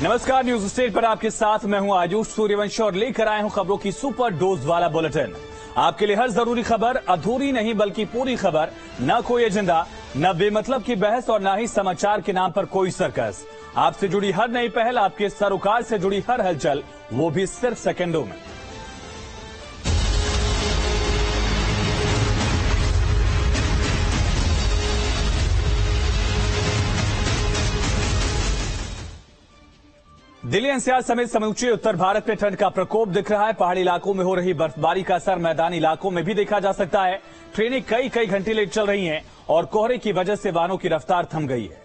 नमस्कार, news state पर आपके साथ मैं हूं आयुष सूर्यवंशी और लेकर आए हूं खबरों की सुपर डोज वाला बुलेटिन। आपके लिए हर जरूरी खबर, अधूरी नहीं बल्कि पूरी खबर, न कोई एजेंडा, न बेमतलब की बहस और न ही समाचार के नाम पर कोई सर्कस। आपसे जुड़ी हर नई पहल, आपके सरोकार से जुड़ी हर हलचल, वो भी सिर्फ सेकंडों में। दिल्ली एनसीआर समेत समूचे उत्तर भारत में ठंड का प्रकोप दिख रहा है। पहाड़ी इलाकों में हो रही बर्फबारी का असर मैदानी इलाकों में भी देखा जा सकता है। ट्रेनें कई घंटे लेट चल रही हैं और कोहरे की वजह से वाहनों की रफ्तार थम गई है।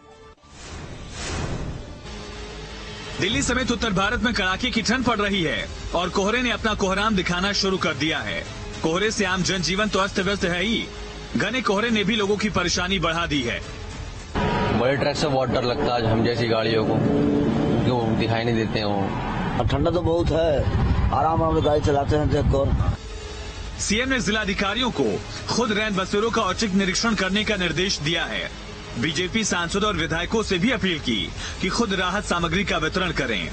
दिल्ली समेत उत्तर भारत में कड़ाके की ठंड पड़ रही है और कोहरे ने अपना कोहराम दिखाना शुरू कर दिया है। कोहरे से आम जनजीवन तो अस्त व्यस्त है ही, घने कोहरे ने भी लोगों की परेशानी बढ़ा दी है। बड़े ट्रक से बहुत डर लगता है हम जैसी गाड़ियों को, क्यों दिखाई नहीं देते हो। ठंडा तो बहुत है, आराम से गाड़ी चलाते हैं देखकर। सीएम ने जिलाधिकारियों को खुद रैन बसेरों का औचक निरीक्षण करने का निर्देश दिया है। बीजेपी सांसदों और विधायकों से भी अपील की कि खुद राहत सामग्री का वितरण करें।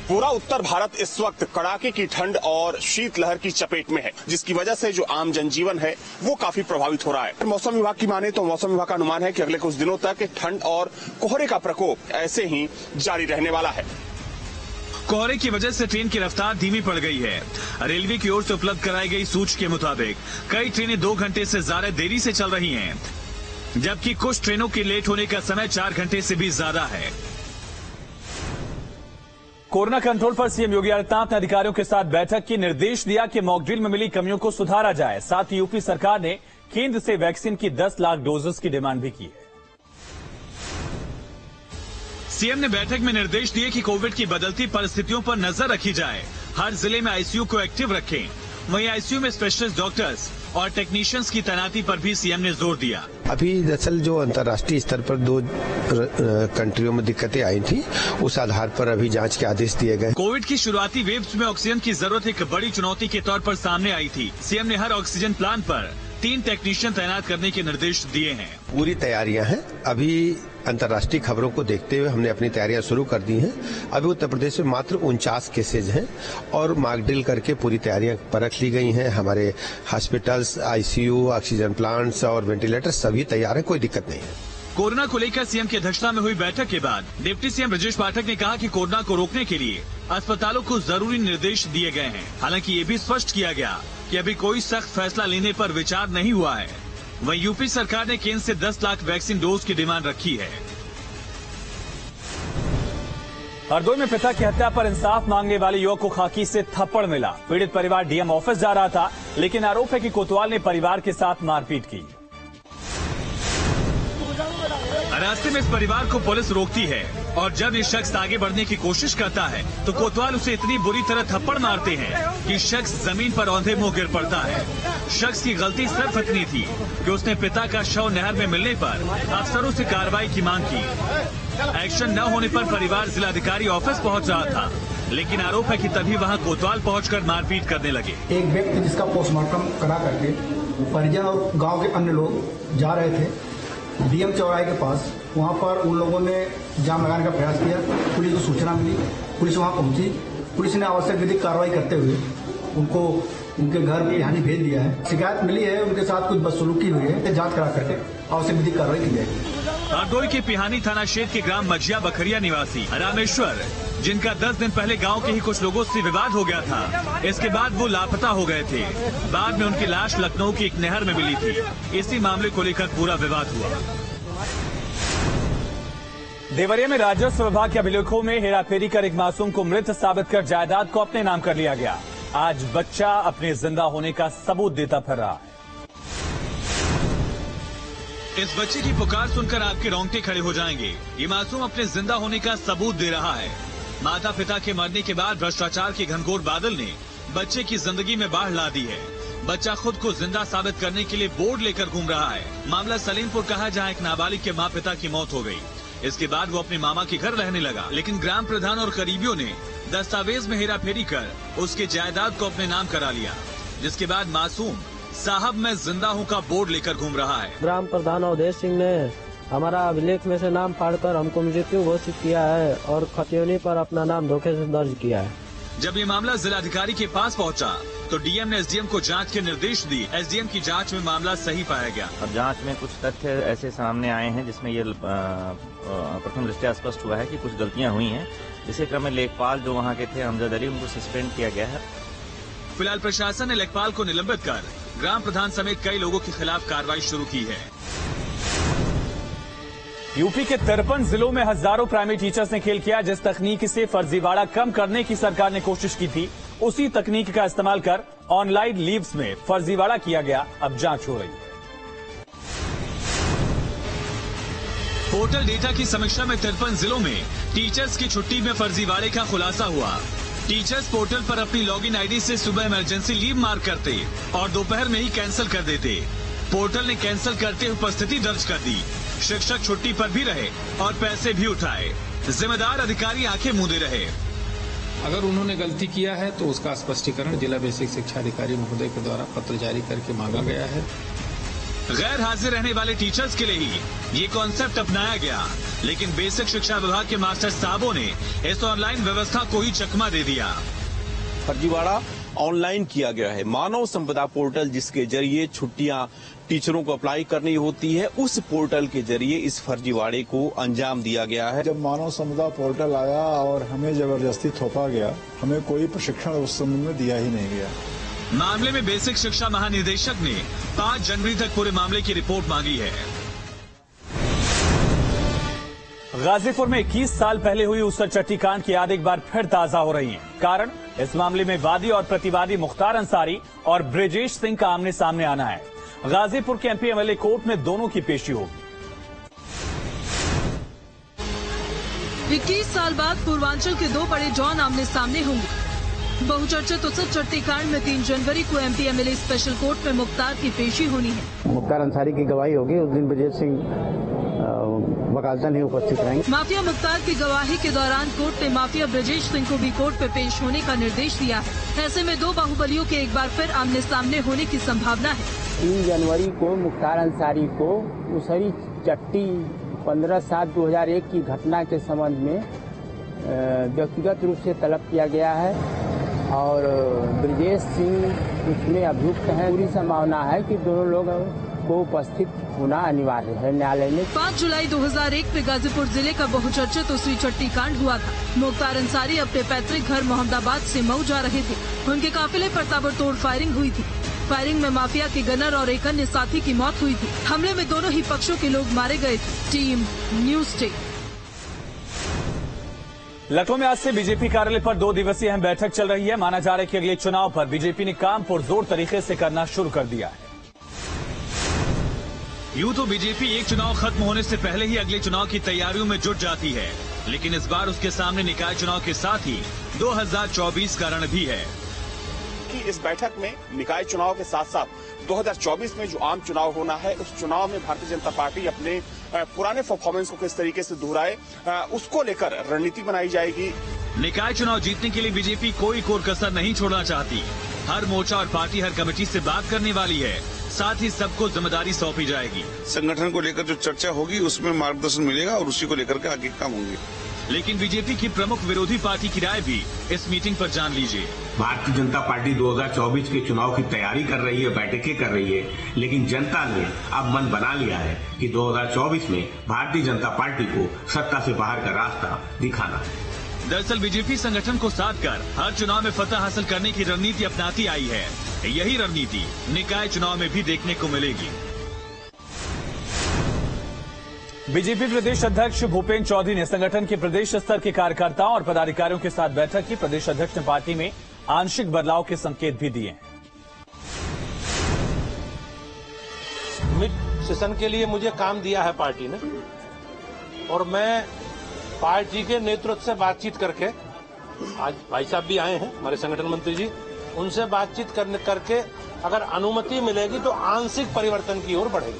पूरा उत्तर भारत इस वक्त कड़ाके की ठंड और शीतलहर की चपेट में है, जिसकी वजह से जो आम जनजीवन है वो काफी प्रभावित हो रहा है। मौसम विभाग की माने तो मौसम विभाग का अनुमान है कि अगले कुछ दिनों तक ठंड और कोहरे का प्रकोप ऐसे ही जारी रहने वाला है। कोहरे की वजह से ट्रेन की रफ्तार धीमी पड़ गई है। रेलवे की ओर से उपलब्ध कराई गई सूची के मुताबिक कई ट्रेनें 2 घंटे से ज्यादा देरी से चल रही हैं, जबकि कुछ ट्रेनों के लेट होने का समय 4 घंटे से भी ज्यादा है। कोरोना कंट्रोल पर सीएम योगी आदित्यनाथ ने अधिकारियों के साथ बैठक की, निर्देश दिया कि मॉकड्रिल में मिली कमियों को सुधारा जाए। साथ ही यूपी सरकार ने केंद्र से वैक्सीन की 10 लाख डोजेस की डिमांड भी की है। सीएम ने बैठक में निर्देश दिए कि कोविड की बदलती परिस्थितियों पर नजर रखी जाए। हर जिले में आईसीयू को एक्टिव रखें। वहीं आईसीयू में स्पेशलिस्ट डॉक्टर्स और टेक्नीशियंस की तैनाती पर भी सीएम ने जोर दिया। अभी दरअसल जो अंतर्राष्ट्रीय स्तर पर 2 कंट्रियों में दिक्कतें आई थी, उस आधार पर अभी जांच के आदेश दिए गए। कोविड की शुरुआती वेव्स में ऑक्सीजन की जरूरत एक बड़ी चुनौती के तौर पर सामने आई थी। सीएम ने हर ऑक्सीजन प्लांट पर 3 टेक्नीशियन तैनात करने के निर्देश दिए हैं। पूरी तैयारियां हैं। अभी अंतर्राष्ट्रीय खबरों को देखते हुए हमने अपनी तैयारियां शुरू कर दी हैं। अभी उत्तर प्रदेश में मात्र 49 केसेज हैं और मॉकड्रिल करके पूरी तैयारियां परख ली गई हैं। हमारे हॉस्पिटल्स, आईसीयू, ऑक्सीजन प्लांट्स और वेंटिलेटर सभी तैयार हैं, कोई दिक्कत नहीं है। कोरोना को लेकर सीएम की अध्यक्षता में हुई बैठक के बाद डिप्टी सीएम ब्रजेश पाठक ने कहा कि कोरोना को रोकने के लिए अस्पतालों को जरूरी निर्देश दिए गए हैं। हालांकि ये भी स्पष्ट किया गया कि अभी कोई सख्त फैसला लेने पर विचार नहीं हुआ है। वहीं यूपी सरकार ने केंद्र से 10 लाख वैक्सीन डोज की डिमांड रखी है। हरदोई में पिता की हत्या पर इंसाफ मांगने वाले युवक को खाकी से थप्पड़ मिला। पीड़ित परिवार डीएम ऑफिस जा रहा था, लेकिन आरोप है कि कोतवाल ने परिवार के साथ मारपीट की। रास्ते में इस परिवार को पुलिस रोकती है और जब ये शख्स आगे बढ़ने की कोशिश करता है तो कोतवाल उसे इतनी बुरी तरह थप्पड़ मारते हैं कि शख्स जमीन पर औंधे मुंह गिर पड़ता है। शख्स की गलती सिर्फ इतनी थी कि उसने पिता का शव नहर में मिलने पर अफसरों से कार्रवाई की मांग की। एक्शन न होने पर परिवार जिलाधिकारी ऑफिस पहुंच रहा था, लेकिन आरोप है कि तभी वहां कोतवाल पहुंचकर मारपीट करने लगे। एक व्यक्ति जिसका पोस्टमार्टम करा करके परिजन और गांव के अन्य लोग जा रहे थे डीएम चौराहे के पास। वहां पर उन लोगों ने जाम लगाने का प्रयास किया। पुलिस को सूचना मिली, पुलिस वहां पहुंची। पुलिस ने आवश्यक विधिक कार्रवाई करते हुए उनको उनके घर पे हानि भेज दिया है। शिकायत मिली है, उनके साथ कुछ बदसलूकी हुई है, जांच करा करके आवश्यक विधिक कार्रवाई की जाएगी। हरदोई के पिहानी थाना क्षेत्र के ग्राम मझिया बखरिया निवासी रामेश्वर, जिनका 10 दिन पहले गांव के ही कुछ लोगों से विवाद हो गया था, इसके बाद वो लापता हो गए थे। बाद में उनकी लाश लखनऊ की एक नहर में मिली थी। इसी मामले को लेकर पूरा विवाद हुआ। देवरिया में राजस्व विभाग के अभिलेखों में हेराफेरी कर एक मासूम को मृत साबित कर जायदाद को अपने नाम कर लिया गया। आज बच्चा अपने जिंदा होने का सबूत देता फिर रहा है। इस बच्चे की पुकार सुनकर आपके रोंगटे खड़े हो जाएंगे। ये मासूम अपने जिंदा होने का सबूत दे रहा है। माता पिता के मरने के बाद भ्रष्टाचार के घनघोर बादल ने बच्चे की जिंदगी में बाढ़ ला दी है। बच्चा खुद को जिंदा साबित करने के लिए बोर्ड लेकर घूम रहा है। मामला सलीमपुर का है, जहाँ एक नाबालिग के माँ पिता की मौत हो गई। इसके बाद वो अपने मामा के घर रहने लगा, लेकिन ग्राम प्रधान और करीबियों ने दस्तावेज में हेराफेरी कर उसके जायदाद को अपने नाम करा लिया, जिसके बाद मासूम साहब मैं जिंदा हूँ का बोर्ड लेकर घूम रहा है। ग्राम प्रधान अवधेश सिंह ने हमारा अभिलेख में से नाम फाड़कर हमको मृत्यु घोषित किया है और खतियोनी पर अपना नाम धोखे से दर्ज किया है। जब ये मामला जिलाधिकारी के पास पहुंचा, तो डीएम ने एसडीएम को जांच के निर्देश दिए। एसडीएम की जांच में मामला सही पाया गया। अब जांच में कुछ तथ्य ऐसे सामने आए हैं जिसमें ये प्रथम दृष्टया स्पष्ट हुआ है कि कुछ गलतियां हुई हैं। इसी क्रम में लेखपाल जो वहां के थे अमजद अली, उनको सस्पेंड किया गया है। फिलहाल प्रशासन ने लेखपाल को निलंबित कर ग्राम प्रधान समेत कई लोगों के खिलाफ कार्रवाई शुरू की है। यूपी के 53 जिलों में हजारों प्राइमरी टीचर्स ने खेल किया। जिस तकनीक से फर्जीवाड़ा कम करने की सरकार ने कोशिश की थी, उसी तकनीक का इस्तेमाल कर ऑनलाइन लीव्स में फर्जीवाड़ा किया गया। अब जांच हो रही है। पोर्टल डेटा की समीक्षा में 53 जिलों में टीचर्स की छुट्टी में फर्जीवाड़े का खुलासा हुआ। टीचर्स पोर्टल पर अपनी लॉगिन आईडी से सुबह इमरजेंसी लीव मार्क करते और दोपहर में ही कैंसिल कर देते। पोर्टल ने कैंसिल करते उपस्थिति दर्ज कर दी। शिक्षक छुट्टी पर भी रहे और पैसे भी उठाए। जिम्मेदार अधिकारी आंखें मूंदे रहे। अगर उन्होंने गलती किया है तो उसका स्पष्टीकरण जिला बेसिक शिक्षा अधिकारी महोदय के द्वारा पत्र जारी करके मांगा गया है। गैर हाजिर रहने वाले टीचर्स के लिए ही ये कॉन्सेप्ट अपनाया गया, लेकिन बेसिक शिक्षा विभाग के मास्टर साहबों ने इस ऑनलाइन व्यवस्था को ही चकमा दे दिया। फर्जीवाड़ा ऑनलाइन किया गया है। मानव संपदा पोर्टल जिसके जरिए छुट्टियां टीचरों को अप्लाई करनी होती है, उस पोर्टल के जरिए इस फर्जीवाड़े को अंजाम दिया गया है। जब मानव संपदा पोर्टल आया और हमें जबरदस्ती थोपा गया, हमें कोई प्रशिक्षण उस संबंध में दिया ही नहीं गया। मामले में बेसिक शिक्षा महानिदेशक ने 5 जनवरी तक पूरे मामले की रिपोर्ट मांगी है। गाजीपुर में 21 साल पहले हुई उसर चट्टी कांड की याद एक बार फिर ताजा हो रही है। कारण, इस मामले में वादी और प्रतिवादी मुख्तार अंसारी और ब्रिजेश सिंह का आमने सामने आना है। गाजीपुर के एमपी एमएलए कोर्ट में दोनों की पेशी होगी। 21 साल बाद पूर्वांचल के 2 बड़े जॉन आमने सामने होंगे। बहुचर्चित उसर चट्टी कांड में 3 जनवरी को एमपी एमएलए स्पेशल कोर्ट में मुख्तार की पेशी होनी है। मुख्तार अंसारी की गवाही होगी। उस दिन ब्रिजेश सिंह वकालतन ही उपस्थित रहेंगे। माफिया मुख्तार की गवाही के दौरान कोर्ट ने माफिया ब्रिजेश सिंह को भी कोर्ट में पेश होने का निर्देश दिया है। ऐसे में 2 बाहुबलियों के एक बार फिर आमने सामने होने की संभावना है। 3 जनवरी को मुख्तार अंसारी को उसरी चट्टी 15/7/2001 की घटना के संबंध में व्यक्तिगत रूप से तलब किया गया है और ब्रिजेश सिंह उसमें अभियुक्त हैं। पूरी संभावना है कि दोनों लोग को उपस्थित होना अनिवार्य है न्यायालय में। 5 जुलाई 2001 में गाजीपुर जिले का बहुचर्चित उसरी चट्टी कांड हुआ था। मुख्तार अंसारी अपने पैतृक घर मोहम्मदाबाद से मऊ जा रहे थे। उनके काफिले पर ताबड़तोड़ फायरिंग हुई थी। फायरिंग में माफिया के गनर और एक अन्य साथी की मौत हुई थी। हमले में दोनों ही पक्षों के लोग मारे गए थे। Team news take. लखनऊ में आज से बीजेपी कार्यालय पर 2 दिवसीय अहम बैठक चल रही है। माना जा रहा है कि अगले चुनाव पर बीजेपी ने काम पुरजोर तरीके से करना शुरू कर दिया है। यूं तो बीजेपी एक चुनाव खत्म होने से पहले ही अगले चुनाव की तैयारियों में जुट जाती है, लेकिन इस बार उसके सामने निकाय चुनाव के साथ ही 2024 का रण भी है। कि इस बैठक में निकाय चुनाव के साथ साथ 2024 में जो आम चुनाव होना है, उस चुनाव में भारतीय जनता पार्टी अपने पुराने परफॉर्मेंस को किस तरीके से दोहराए, उसको लेकर रणनीति बनाई जाएगी। निकाय चुनाव जीतने के लिए बीजेपी कोई कोर कसर नहीं छोड़ना चाहती। हर मोर्चा और पार्टी हर कमेटी से बात करने वाली है, साथ ही सबको जिम्मेदारी सौंपी जाएगी। संगठन को लेकर जो चर्चा होगी उसमें मार्गदर्शन मिलेगा और उसी को लेकर के आगे काम होंगे। लेकिन बीजेपी की प्रमुख विरोधी पार्टी की राय भी इस मीटिंग पर जान लीजिए। भारतीय जनता पार्टी 2024 के चुनाव की तैयारी कर रही है, बैठकें कर रही है, लेकिन जनता ने अब मन बना लिया है कि 2024 में भारतीय जनता पार्टी को सत्ता से बाहर का रास्ता दिखाना है। दरअसल बीजेपी संगठन को साथ कर हर चुनाव में फतह हासिल करने की रणनीति अपनाती आई है। यही रणनीति निकाय चुनाव में भी देखने को मिलेगी। बीजेपी प्रदेश अध्यक्ष भूपेन्द्र चौधरी ने संगठन के प्रदेश स्तर के कार्यकर्ताओं और पदाधिकारियों के साथ बैठक की। प्रदेश अध्यक्ष ने पार्टी में आंशिक बदलाव के संकेत भी दिए हैं। मिड सेशन के लिए मुझे काम दिया है पार्टी ने और मैं पार्टी के नेतृत्व से बातचीत करके, आज भाई साहब भी आए हैं हमारे संगठन मंत्री जी, उनसे बातचीत करके अगर अनुमति मिलेगी तो आंशिक परिवर्तन की ओर बढ़ेगी।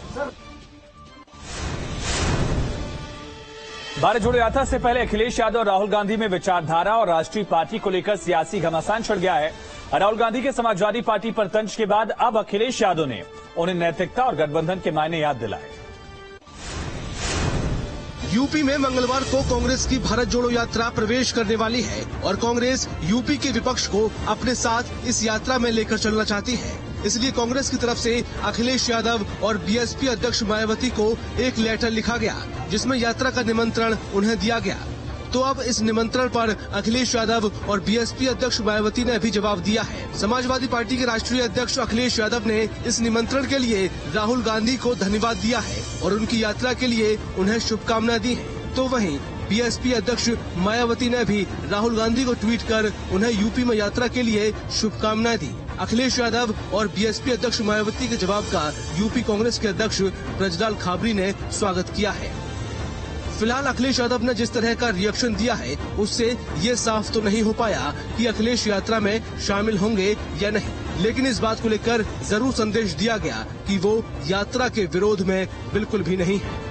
भारत जोड़ो यात्रा से पहले अखिलेश यादव और राहुल गांधी में विचारधारा और राष्ट्रीय पार्टी को लेकर सियासी घमासान छिड़ गया है। राहुल गांधी के समाजवादी पार्टी पर तंज के बाद अब अखिलेश यादव ने उन्हें नैतिकता और गठबंधन के मायने याद दिलाए। यूपी में मंगलवार को कांग्रेस की भारत जोड़ो यात्रा प्रवेश करने वाली है और कांग्रेस यूपी के विपक्ष को अपने साथ इस यात्रा में लेकर चलना चाहती है। इसलिए कांग्रेस की तरफ से अखिलेश यादव और बीएसपी अध्यक्ष मायावती को एक लेटर लिखा गया, जिसमें यात्रा का निमंत्रण उन्हें दिया गया। तो अब इस निमंत्रण पर अखिलेश यादव और बीएसपी अध्यक्ष मायावती ने भी जवाब दिया है। समाजवादी पार्टी के राष्ट्रीय अध्यक्ष अखिलेश यादव ने इस निमंत्रण के लिए राहुल गांधी को धन्यवाद दिया है और उनकी यात्रा के लिए उन्हें शुभकामनाएं दी हैं। तो वहीं बीएसपी अध्यक्ष मायावती ने भी राहुल गांधी को ट्वीट कर उन्हें यूपी में यात्रा के लिए शुभकामनाएं दी। अखिलेश यादव और बीएसपी अध्यक्ष मायावती के जवाब का यूपी कांग्रेस के अध्यक्ष ब्रजलाल खाबरी ने स्वागत किया है। फिलहाल अखिलेश यादव ने जिस तरह का रिएक्शन दिया है, उससे ये साफ तो नहीं हो पाया कि अखिलेश यात्रा में शामिल होंगे या नहीं, लेकिन इस बात को लेकर जरूर संदेश दिया गया कि वो यात्रा के विरोध में बिल्कुल भी नहीं है।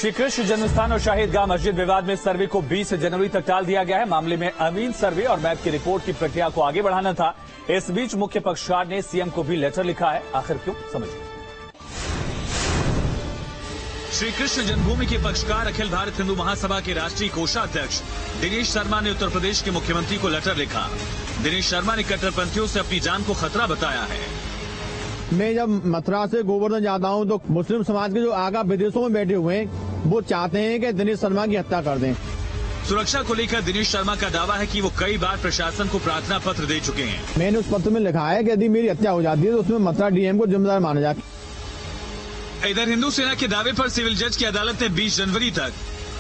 श्री कृष्ण जन्मस्थान और शाहिद गाह मस्जिद विवाद में सर्वे को 20 जनवरी तक टाल दिया गया है। मामले में अमीन सर्वे और मैप की रिपोर्ट की प्रक्रिया को आगे बढ़ाना था। इस बीच मुख्य पक्षकार ने सीएम को भी लेटर लिखा है। आखिर क्यों, समझिए। श्री कृष्ण जन्मभूमि के पक्षकार अखिल भारत हिंदू महासभा के राष्ट्रीय कोषाध्यक्ष दिनेश शर्मा ने उत्तर प्रदेश के मुख्यमंत्री को लेटर लिखा। दिनेश शर्मा ने कट्टरपंथियों से अपनी जान को खतरा बताया है। मैं जब मथुरा से गोवर्धन जाता हूं तो मुस्लिम समाज के जो आगा विदेशों में बैठे हुए हैं वो चाहते हैं कि दिनेश शर्मा की हत्या कर दें। सुरक्षा को लेकर दिनेश शर्मा का दावा है कि वो कई बार प्रशासन को प्रार्थना पत्र दे चुके हैं। मैंने उस पत्र में लिखा है कि यदि मेरी हत्या हो जाती है तो उसमें मथुरा डीएम को जिम्मेदार माना जाए। इधर हिंदू सेना के दावे पर सिविल जज की अदालत ने 20 जनवरी तक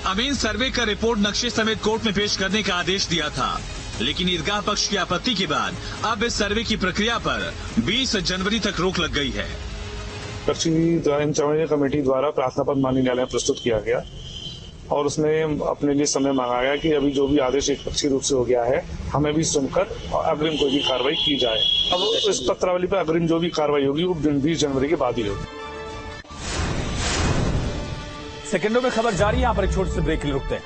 अमीन सर्वे का रिपोर्ट नक्शे समेत कोर्ट में पेश करने का आदेश दिया था, लेकिन ईदगाह पक्ष की आपत्ति के बाद अब इस सर्वे की प्रक्रिया पर 20 जनवरी तक रोक लग गई है। कमेटी द्वारा प्रार्थना पत्र माननीय न्यायालय में प्रस्तुत किया गया और उसने अपने लिए समय मांगा गया कि अभी जो भी आदेश एक पक्षीय रूप से हो गया है, हमें भी सुनकर अग्रिम कोई भी कार्रवाई की जाए। अब इस पत्रावली पर अग्रिम जो भी कार्रवाई होगी वो 20 जनवरी के बाद ही होगी। सेकंडों में खबर जारी है। यहाँ पर एक छोटे से ब्रेक के लिए रुकते हैं।